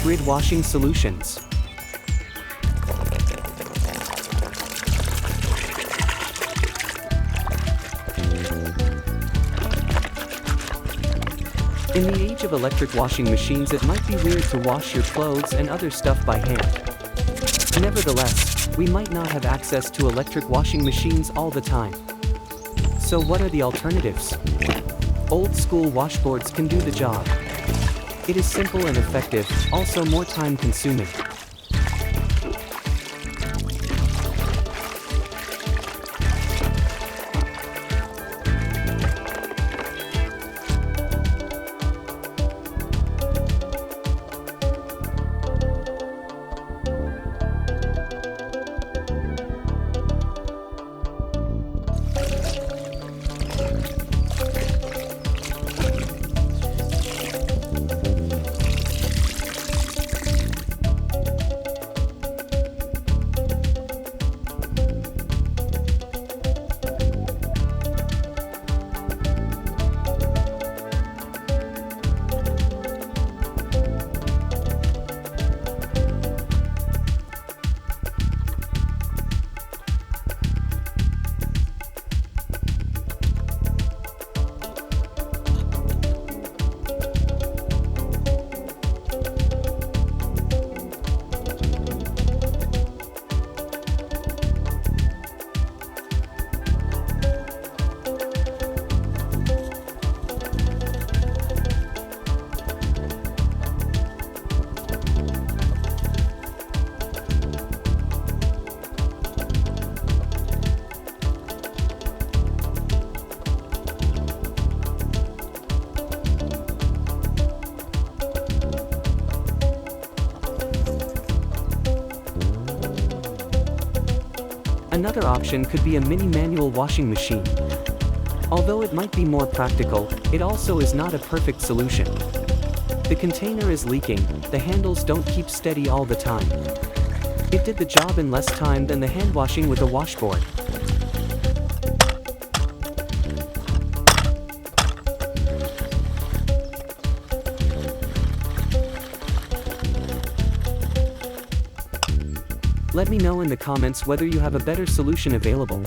grid washing solutions. In the age of electric washing machines, it might be weird to wash your clothes and other stuff by hand. Nevertheless, we might not have access to electric washing machines all the time. So what are the alternatives? Old school washboards can do the job. It is simple and effective, also more time consuming. Another option could be a mini manual washing machine. Although it might be more practical, it also is not a perfect solution. The container is leaking, the handles don't keep steady all the time. It did the job in less time than the hand washing with a washboard. Let me know in the comments whether you have a better solution available.